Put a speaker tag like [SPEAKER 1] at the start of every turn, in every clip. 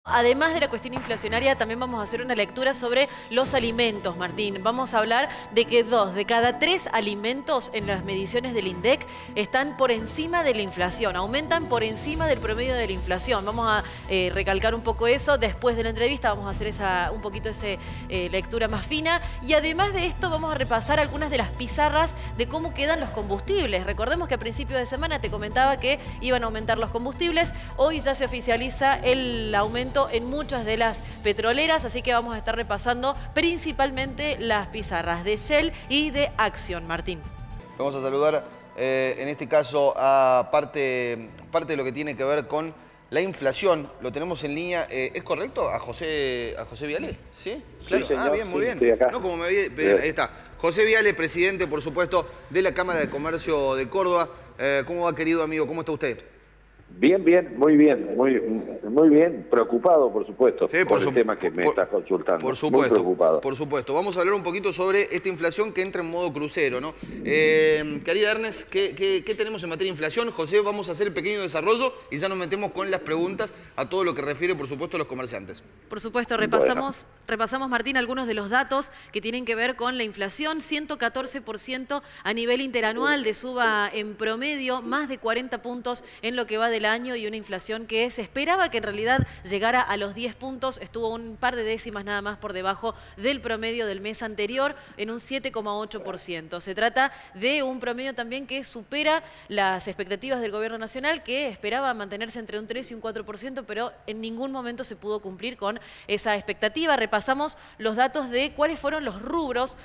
[SPEAKER 1] Además de la cuestión inflacionaria, también vamos a hacer una lectura sobre los alimentos, Martín. Vamos a hablar de que 2 de cada 3 alimentos en las mediciones del INDEC están por encima de la inflación, aumentan por encima del promedio de la inflación. Vamos a recalcar un poco eso después de la entrevista, vamos a hacer un poquito esa lectura más fina. Y además de esto vamos a repasar algunas de las pizarras de cómo quedan los combustibles. Recordemos que a principio de semana te comentaba que iban a aumentar los combustibles. Hoy ya se oficializa el aumento en muchas de las petroleras, así que vamos a estar repasando principalmente las pizarras de Shell y de Axion, Martín.
[SPEAKER 2] Vamos a saludar en este caso a parte de lo que tiene que ver con la inflación. Lo tenemos en línea, ¿es correcto? ¿A José Viale? ¿Sí? Claro.
[SPEAKER 3] Sí, señor.
[SPEAKER 2] Bien, muy bien.
[SPEAKER 3] Estoy acá.
[SPEAKER 2] No, como ahí está. José Viale, presidente, por supuesto, de la Cámara de Comercio de Córdoba. ¿Cómo va, querido amigo? ¿Cómo está usted?
[SPEAKER 3] Bien, muy bien, preocupado, por supuesto,
[SPEAKER 2] Sí,
[SPEAKER 3] por el tema que me estás consultando.
[SPEAKER 2] Por supuesto,
[SPEAKER 3] muy preocupado.
[SPEAKER 2] Por supuesto. Vamos a hablar un poquito sobre esta inflación que entra en modo crucero, ¿no? Querida Ernest, ¿qué tenemos en materia de inflación? José, vamos a hacer el pequeño desarrollo y ya nos metemos con las preguntas a todo lo que refiere, por supuesto, a los comerciantes.
[SPEAKER 1] Por supuesto, repasamos, Martín, algunos de los datos que tienen que ver con la inflación. 114% a nivel interanual de suba en promedio, más de 40 puntos en lo que va del año y una inflación que se esperaba que en realidad llegara a los 10 puntos, estuvo un par de décimas nada más por debajo del promedio del mes anterior en un 7,8%. Se trata de un promedio también que supera las expectativas del gobierno nacional, que esperaba mantenerse entre un 3 y un 4%, pero en ningún momento se pudo cumplir con esa expectativa. Repasamos los datos de cuáles fueron los rubros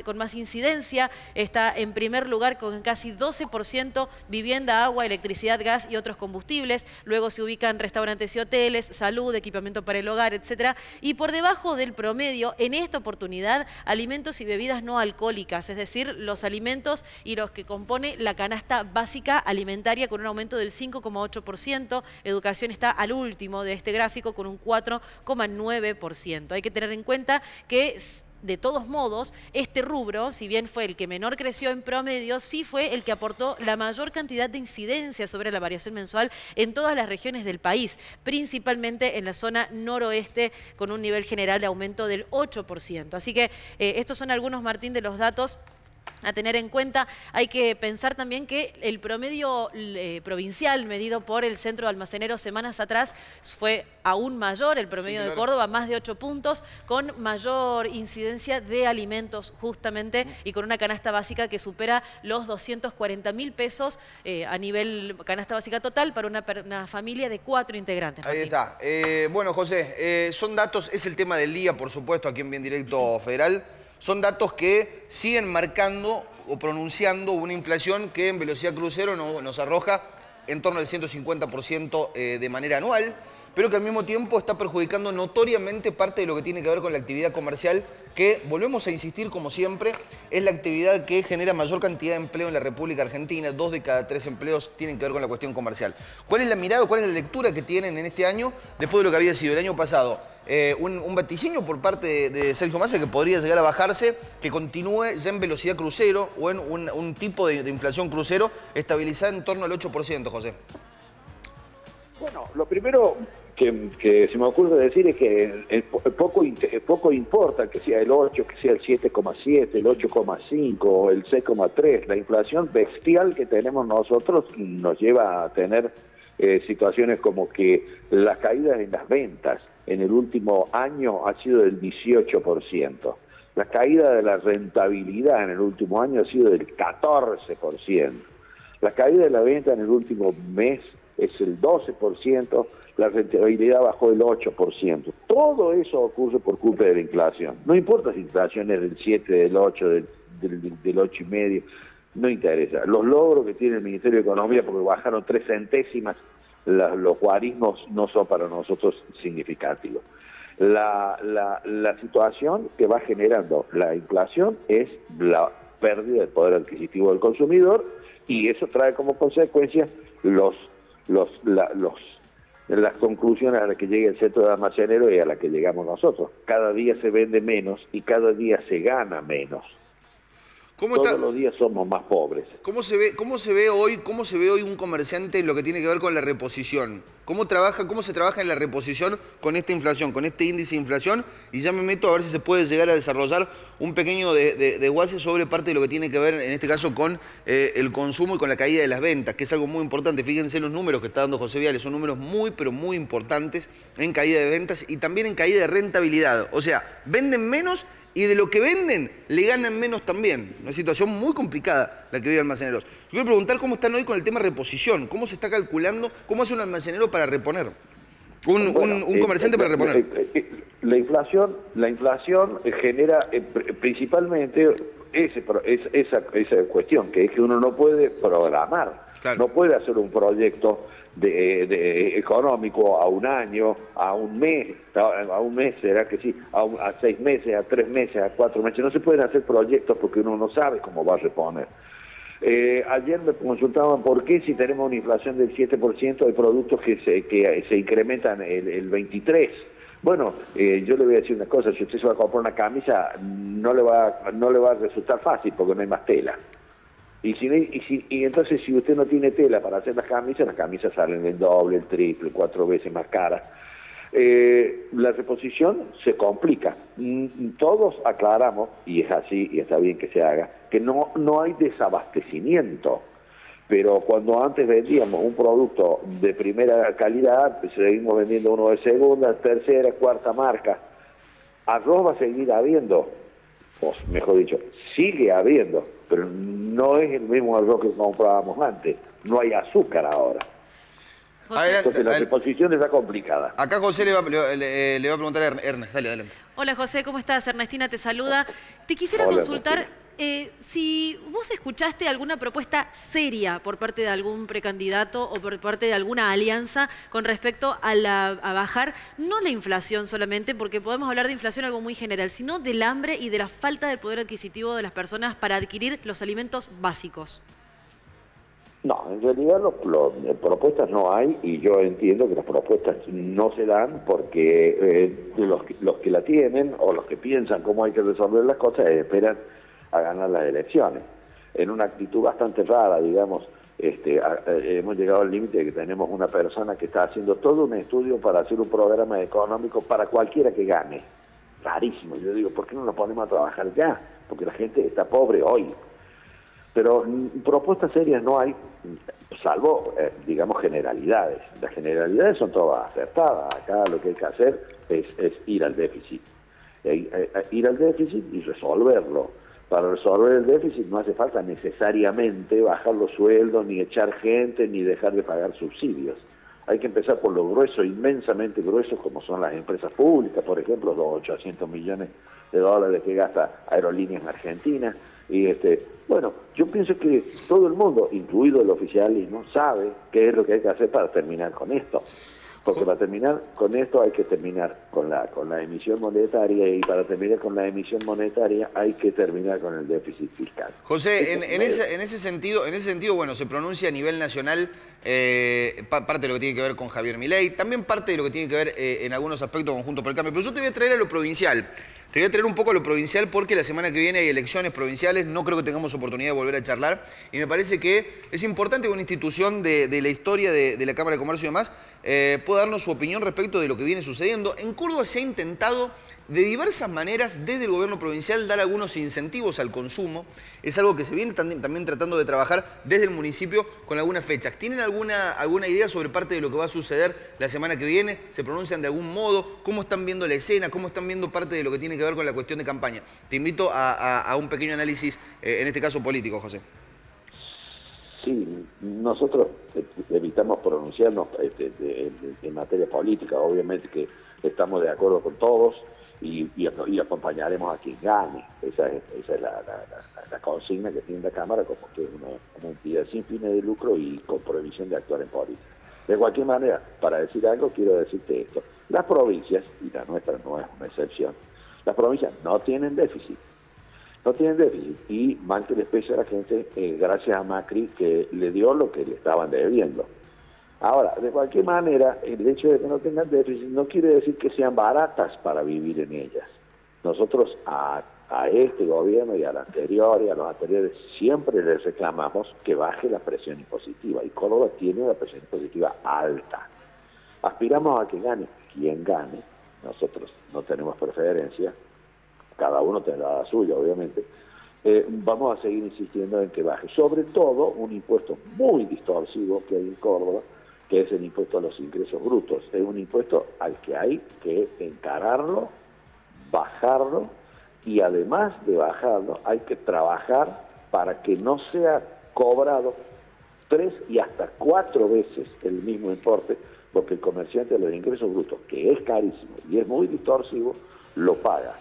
[SPEAKER 1] con más incidencia. Está en primer lugar con casi 12% vivienda, agua, electricidad, gas y otros combustibles. Luego se ubican restaurantes y hoteles, salud, equipamiento para el hogar, etcétera. Y por debajo del promedio, en esta oportunidad, alimentos y bebidas no alcohólicas, es decir, los alimentos y los que compone la canasta básica alimentaria, con un aumento del 5,8%. Educación está al último de este gráfico con un 4,9%. Hay que tener en cuenta que de todos modos, este rubro, si bien fue el que menor creció en promedio, sí fue el que aportó la mayor cantidad de incidencia sobre la variación mensual en todas las regiones del país, principalmente en la zona noroeste, con un nivel general de aumento del 8%. Así que estos son algunos, Martín, de los datos a tener en cuenta. Hay que pensar también que el promedio provincial medido por el Centro de Almaceneros semanas atrás fue aún mayor, el promedio de Córdoba, más de 8 puntos, con mayor incidencia de alimentos justamente y con una canasta básica que supera los 240.000 pesos a nivel canasta básica total para una familia de 4 integrantes.
[SPEAKER 2] Ahí está. Bueno, José, son datos, es el tema del día, por supuesto, aquí en Bien Directo Federal. Son datos que siguen marcando o pronunciando una inflación que en velocidad crucero nos arroja en torno al 150% de manera anual, pero que al mismo tiempo está perjudicando notoriamente parte de lo que tiene que ver con la actividad comercial, que, volvemos a insistir como siempre, es la actividad que genera mayor cantidad de empleo en la República Argentina. 2 de cada 3 empleos tienen que ver con la cuestión comercial. ¿Cuál es la mirada, cuál es la lectura que tienen en este año, después de lo que había sido el año pasado? Un vaticinio por parte de Sergio Massa que podría llegar a bajarse, que continúe ya en velocidad crucero o en un tipo de inflación crucero estabilizada en torno al 8%, José.
[SPEAKER 3] Bueno, lo primero que se me ocurre decir es que poco importa que sea el 8, que sea el 7,7, el 8,5 o el 6,3. La inflación bestial que tenemos nosotros nos lleva a tener situaciones como que las caídas en las ventas en el último año ha sido del 18%. La caída de la rentabilidad en el último año ha sido del 14%. La caída de la venta en el último mes es el 12%, la rentabilidad bajó el 8%. Todo eso ocurre por culpa de la inflación. No importa si la inflación es del 7, del 8, del 8,5, no interesa. Los logros que tiene el Ministerio de Economía, porque bajaron 3 centésimas, los guarismos no son para nosotros significativos. La situación que va generando la inflación es la pérdida del poder adquisitivo del consumidor, y eso trae como consecuencia las conclusiones a las que llega el centro de almacenero y a las que llegamos nosotros. Cada día se vende menos y cada día se gana menos. Todos los días somos más pobres.
[SPEAKER 2] ¿Cómo se ve hoy un comerciante en lo que tiene que ver con la reposición? ¿Cómo se trabaja en la reposición con esta inflación, con este índice de inflación? Y ya me meto a ver si se puede llegar a desarrollar un pequeño desguace sobre parte de lo que tiene que ver, en este caso, con el consumo y con la caída de las ventas, que es algo muy importante. Fíjense los números que está dando José Viales, son números muy, pero muy importantes en caída de ventas y también en caída de rentabilidad. O sea, venden menos y de lo que venden le ganan menos también. Una situación muy complicada la que vive almaceneros. Yo quiero preguntar cómo están hoy con el tema reposición, cómo se está calculando, cómo hace un almacenero para reponer, un comerciante para reponer.
[SPEAKER 3] La inflación genera principalmente esa cuestión, que es que uno no puede programar, claro. No puede hacer un proyecto económico a un año, a un mes, será que sí, a 6 meses, a 3 meses, a 4 meses. No se pueden hacer proyectos porque uno no sabe cómo va a reponer. Ayer me consultaban por qué si tenemos una inflación del 7% de productos que se incrementan el 23%. Bueno, yo le voy a decir una cosa, si usted se va a comprar una camisa, no le va a resultar fácil porque no hay más tela. Y entonces si usted no tiene tela para hacer las camisas salen el doble, el triple, 4 veces más caras. La reposición se complica. Todos aclaramos, y es así, y está bien que se haga, que no hay desabastecimiento. Pero cuando antes vendíamos un producto de primera calidad, seguimos vendiendo uno de segunda, tercera, cuarta marca. Arroz va a seguir habiendo, o mejor dicho, sigue habiendo, pero no es el mismo arroz que comprábamos antes. No hay azúcar ahora. Entonces la reposición está complicada.
[SPEAKER 2] Acá José le va a preguntar a Ernest. Dale, adelante.
[SPEAKER 1] Hola José, ¿cómo estás? Ernestina te saluda. Te quisiera consultar si vos escuchaste alguna propuesta seria por parte de algún precandidato o por parte de alguna alianza con respecto a bajar, no la inflación solamente, porque podemos hablar de inflación algo muy general, sino del hambre y de la falta del poder adquisitivo de las personas para adquirir los alimentos básicos.
[SPEAKER 3] No, en realidad propuestas no hay, y yo entiendo que las propuestas no se dan porque los que la tienen o los que piensan cómo hay que resolver las cosas esperan a ganar las elecciones. En una actitud bastante rara, digamos, hemos llegado al límite de que tenemos una persona que está haciendo todo un estudio para hacer un programa económico para cualquiera que gane. Rarísimo. Yo digo, ¿por qué no nos ponemos a trabajar ya? Porque la gente está pobre hoy. Pero propuestas serias no hay, salvo, digamos, generalidades. Las generalidades son todas acertadas. Acá lo que hay que hacer es ir al déficit. Ir al déficit y resolverlo. Para resolver el déficit no hace falta necesariamente bajar los sueldos, ni echar gente, ni dejar de pagar subsidios. Hay que empezar por lo grueso, inmensamente grueso, como son las empresas públicas, por ejemplo, los 800 millones de dólares que gasta Aerolíneas Argentinas. Y bueno, yo pienso que todo el mundo, incluido el oficialismo, sabe qué es lo que hay que hacer para terminar con esto. Porque para terminar con esto hay que terminar con la emisión monetaria, y para terminar con la emisión monetaria hay que terminar con el déficit fiscal.
[SPEAKER 2] José, en ese sentido, bueno, se pronuncia a nivel nacional parte de lo que tiene que ver con Javier Milei, también parte de lo que tiene que ver en algunos aspectos con Juntos por el Cambio. Pero yo te voy a traer a lo provincial. Te voy a traer un poco a lo provincial porque la semana que viene hay elecciones provinciales, no creo que tengamos oportunidad de volver a charlar, y me parece que es importante que una institución de la historia de la Cámara de Comercio y demás pueda darnos su opinión respecto de lo que viene sucediendo. En Córdoba se ha intentado de diversas maneras desde el gobierno provincial dar algunos incentivos al consumo. Es algo que se viene también tratando de trabajar desde el municipio con algunas fechas. ¿Tienen alguna idea sobre parte de lo que va a suceder la semana que viene? ¿Se pronuncian de algún modo? ¿Cómo están viendo la escena? ¿Cómo están viendo parte de lo que tiene que ver con la cuestión de campaña? Te invito a un pequeño análisis, en este caso político, José.
[SPEAKER 3] Sí, nosotros evitamos pronunciarnos en materia política. Obviamente que estamos de acuerdo con todos y acompañaremos a quien gane. Esa es la consigna que tiene la Cámara, como que es una entidad sin fines de lucro y con prohibición de actuar en política. De cualquier manera, para decir algo, quiero decirte esto. Las provincias, y la nuestra no es una excepción, las provincias no tienen déficit. No tienen déficit, y mal que les pese a la gente, gracias a Macri, que le dio lo que le estaban debiendo. Ahora, de cualquier manera, el hecho de que no tengan déficit no quiere decir que sean baratas para vivir en ellas. Nosotros, a a este gobierno y al anterior y a los anteriores siempre les reclamamos que baje la presión impositiva, y Córdoba tiene una presión impositiva alta. Aspiramos a que gane quien gane, nosotros no tenemos preferencia, cada uno tendrá la suya obviamente. Vamos a seguir insistiendo en que baje, sobre todo un impuesto muy distorsivo que hay en Córdoba, que es el impuesto a los ingresos brutos. Es un impuesto al que hay que encararlo, bajarlo, y además de bajarlo hay que trabajar para que no sea cobrado 3 y hasta 4 veces el mismo importe, porque el comerciante de los ingresos brutos, que es carísimo y es muy distorsivo, lo paga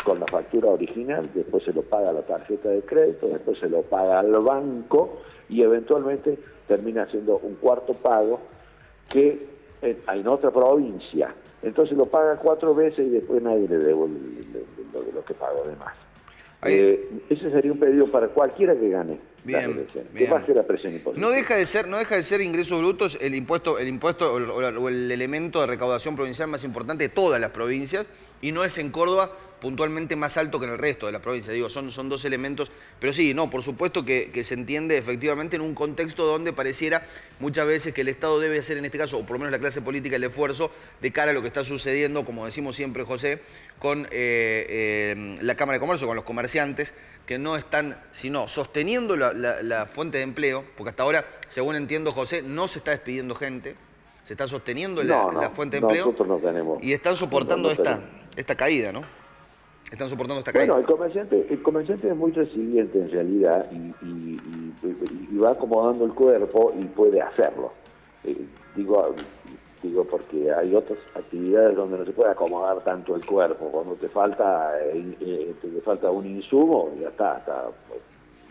[SPEAKER 3] con la factura original, después se lo paga la tarjeta de crédito, después se lo paga al banco y eventualmente termina haciendo un cuarto pago que en otra provincia. Entonces lo paga 4 veces y después nadie le devuelve lo que pagó de más. Ese sería un pedido para cualquiera que gane.
[SPEAKER 2] Bien,
[SPEAKER 3] que baje la presión impositiva.
[SPEAKER 2] No deja de ser ingresos brutos el impuesto o el elemento de recaudación provincial más importante de todas las provincias, y no es en Córdoba puntualmente más alto que en el resto de las provincias. Digo, son dos elementos, pero sí, no, por supuesto que se entiende efectivamente en un contexto donde pareciera muchas veces que el Estado debe hacer, en este caso, o por lo menos la clase política, el esfuerzo de cara a lo que está sucediendo, como decimos siempre, José, con la Cámara de Comercio, con los comerciantes, que no están, sino sosteniendo la fuente de empleo, porque hasta ahora, según entiendo, José, no se está despidiendo gente, se está sosteniendo la fuente de empleo,
[SPEAKER 3] nosotros no tenemos,
[SPEAKER 2] y están soportando esta caída, ¿no? Están soportando esta caída.
[SPEAKER 3] Bueno, el comerciante es muy resiliente en realidad y va acomodando el cuerpo y puede hacerlo. Digo porque hay otras actividades donde no se puede acomodar tanto el cuerpo. Cuando te falta un insumo, ya está,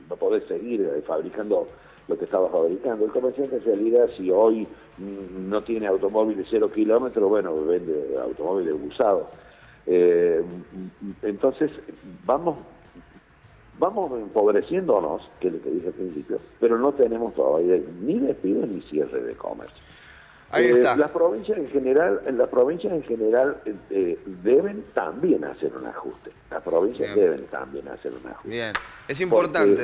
[SPEAKER 3] no podés seguir fabricando lo que estaba fabricando. El comerciante en realidad, si hoy no tiene automóviles 0 kilómetros, bueno, vende automóviles usados. Entonces vamos empobreciéndonos, que es lo que dije al principio, pero no tenemos todavía ni despidos ni cierre de comercio.
[SPEAKER 2] Ahí está.
[SPEAKER 3] Las provincias en general deben también hacer un ajuste. Las provincias deben también hacer un ajuste.
[SPEAKER 2] Bien, es importante.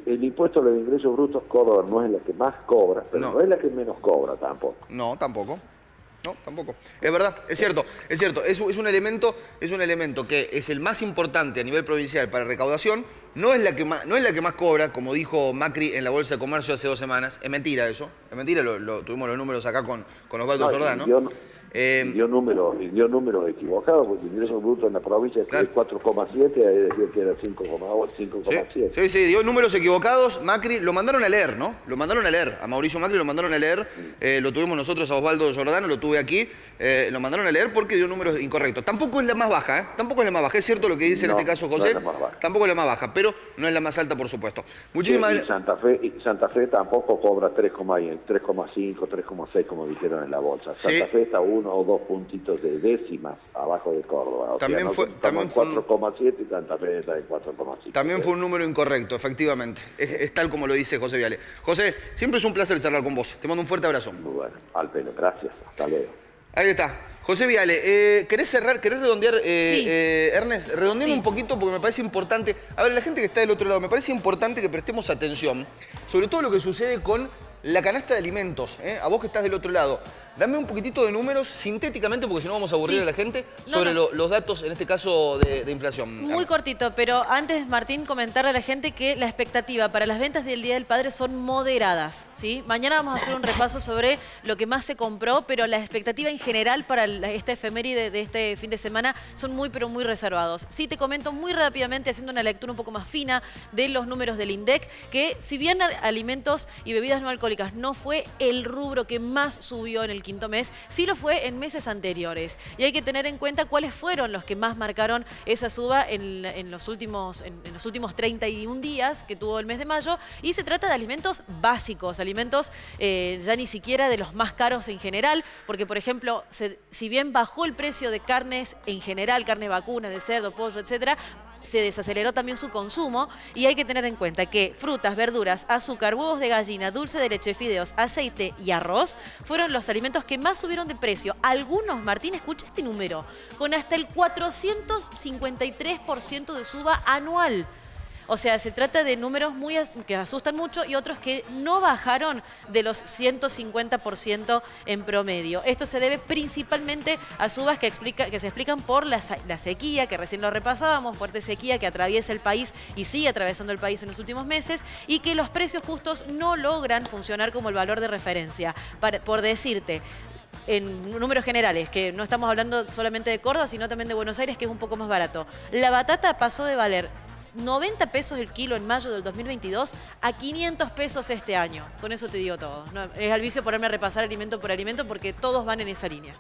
[SPEAKER 3] El impuesto a los ingresos brutos, Córdoba no es la que más cobra, pero no es la que menos cobra tampoco.
[SPEAKER 2] No, tampoco. No, tampoco. Es verdad, es cierto. Es un elemento que es el más importante a nivel provincial para recaudación. No es la que más cobra, como dijo Macri en la Bolsa de Comercio hace 2 semanas. Es mentira eso. Es mentira, tuvimos los números acá con Osvaldo Giordano.
[SPEAKER 3] Dio números equivocados, porque el ingreso bruto en la provincia es 4,7, ahí decía que era 5,7.
[SPEAKER 2] Sí, dio números equivocados. Macri lo mandaron a leer, ¿no? Lo mandaron a leer. A Mauricio Macri lo mandaron a leer. Lo tuvimos nosotros a Osvaldo Giordano, lo tuve aquí. Lo mandaron a leer porque dio números incorrectos. Tampoco es la más baja, ¿eh? Tampoco es la más baja. Es cierto lo que dice en este caso José. Tampoco es la más baja, pero no es la más alta, por supuesto. Muchísimas
[SPEAKER 3] gracias. Santa Fe tampoco cobra 3,5, 3,6, como dijeron en la bolsa. Santa Fe está 1 o 2 puntitos de décimas abajo de Córdoba.
[SPEAKER 2] También fue
[SPEAKER 3] 4,7 y Santa Fe está en 4,5.
[SPEAKER 2] También fue un número incorrecto, efectivamente. Es tal como lo dice José Viale. José, siempre es un placer charlar con vos. Te mando un fuerte abrazo.
[SPEAKER 3] Muy bueno, al pelo. Gracias. Hasta luego.
[SPEAKER 2] Ahí está. José Viale, ¿querés cerrar? ¿Querés redondear,
[SPEAKER 1] sí.
[SPEAKER 2] Ernest? Redondeame un poquito porque me parece importante. A ver, la gente que está del otro lado, me parece importante que prestemos atención, sobre todo lo que sucede con la canasta de alimentos. A vos que estás del otro lado. Dame un poquitito de números sintéticamente, porque si no vamos a aburrir a la gente, sobre los datos, en este caso, de inflación.
[SPEAKER 1] Muy cortito, pero antes, Martín, comentarle a la gente que la expectativa para las ventas del Día del Padre son moderadas, ¿sí? Mañana vamos a hacer un repaso sobre lo que más se compró, pero la expectativa en general para esta efeméride de este fin de semana son muy, pero muy reservados. Sí, te comento muy rápidamente, haciendo una lectura un poco más fina de los números del INDEC, que si bien alimentos y bebidas no alcohólicas no fue el rubro que más subió en el quinto mes, sí lo fue en meses anteriores. Y hay que tener en cuenta cuáles fueron los que más marcaron esa suba en los últimos 31 días que tuvo el mes de mayo. Y se trata de alimentos básicos, alimentos ya ni siquiera de los más caros en general, porque por ejemplo, si bien bajó el precio de carnes en general, carne vacuna, de cerdo, pollo, etcétera, se desaceleró también su consumo y hay que tener en cuenta que frutas, verduras, azúcar, huevos de gallina, dulce de leche, fideos, aceite y arroz fueron los alimentos que más subieron de precio. Algunos, Martín, escucha este número, con hasta el 453% de suba anual. O sea, se trata de números que asustan mucho y otros que no bajaron de los 150% en promedio. Esto se debe principalmente a subas que se explican por la sequía, que recién lo repasábamos, fuerte sequía que atraviesa el país y sigue atravesando el país en los últimos meses, y que los precios justos no logran funcionar como el valor de referencia. Por decirte, en números generales, que no estamos hablando solamente de Córdoba, sino también de Buenos Aires, que es un poco más barato. La batata pasó de valer 90 pesos el kilo en mayo del 2022 a 500 pesos este año. Con eso te digo todo. No, es al vicio ponerme a repasar alimento por alimento porque todos van en esa línea.